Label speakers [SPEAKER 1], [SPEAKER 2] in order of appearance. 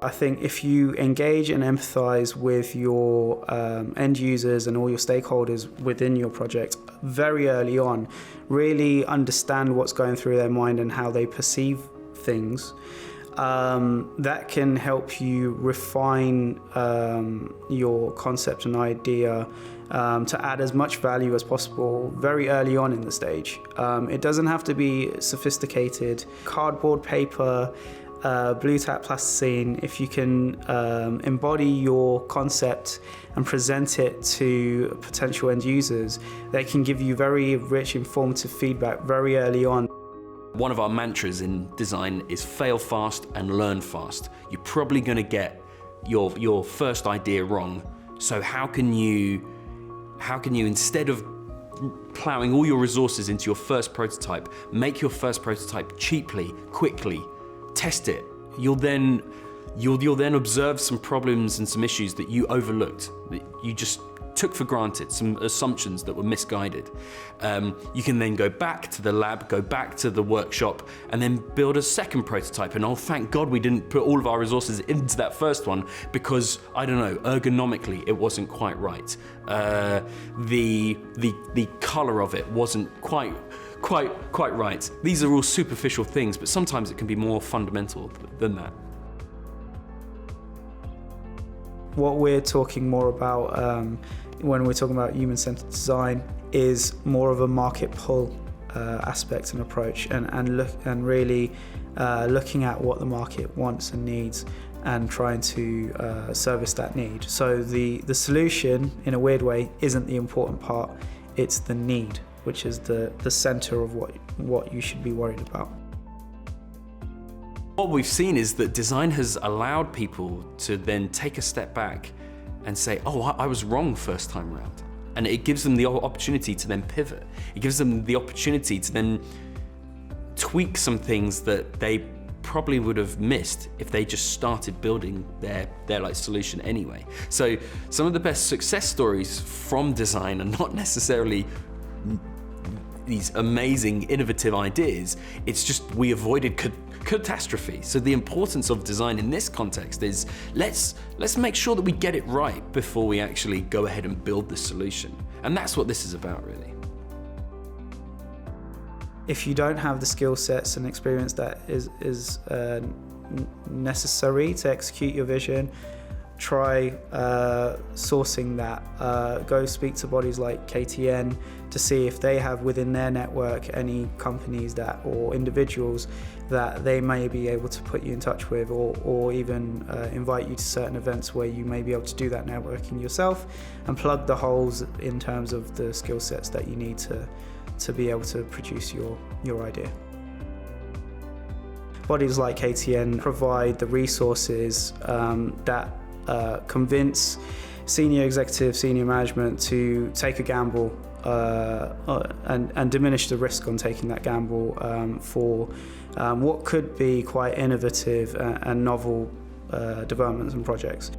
[SPEAKER 1] I think if you engage and empathize with your end users and all your stakeholders within your project very early on, really understand what's going through their mind and how they perceive things, that can help you refine your concept and idea to add as much value as possible very early on in the stage. It doesn't have to be sophisticated. Cardboard, paper, blue tack plasticine, if you can embody your concept and present it to potential end users, they can give you very rich, informative feedback very early on.
[SPEAKER 2] One of our mantras in design is fail fast and learn fast. You're probably going to get your first idea wrong. So how can you, instead of plowing all your resources into your first prototype, make your first prototype cheaply, quickly, test it. You'll then observe some problems and some issues that you overlooked, that you just took for granted, some assumptions that were misguided. You can then go back to the lab, go back to the workshop, and then build a second prototype. And oh, thank God we didn't put all of our resources into that first one because, I don't know, ergonomically it wasn't quite right. The color of it wasn't quite right. These are all superficial things, but sometimes it can be more fundamental than that.
[SPEAKER 1] What we're talking more about when we're talking about human-centered design is more of a market pull aspect and approach, and really looking at what the market wants and needs and trying to service that need. So the solution, in a weird way, isn't the important part, it's the need, which is the center of what you should be worried about.
[SPEAKER 2] What we've seen is that design has allowed people to then take a step back and say, oh, I was wrong first time around. And it gives them the opportunity to then pivot. It gives them the opportunity to then tweak some things that they probably would have missed if they just started building their like solution anyway. So some of the best success stories from design are not necessarily these amazing innovative ideas, it's just we avoided catastrophe. So the importance of design in this context is let's make sure that we get it right before we actually go ahead and build the solution. And that's what this is about, really.
[SPEAKER 1] If you don't have the skill sets and experience that is necessary to execute your vision, try sourcing that. Go speak to bodies like KTN to see if they have within their network any companies or individuals that they may be able to put you in touch with, or even invite you to certain events where you may be able to do that networking yourself and plug the holes in terms of the skill sets that you need to be able to produce your idea. Bodies like KTN provide the resources that convince senior executives, senior management to take a gamble and diminish the risk on taking that gamble for what could be quite innovative and novel developments and projects.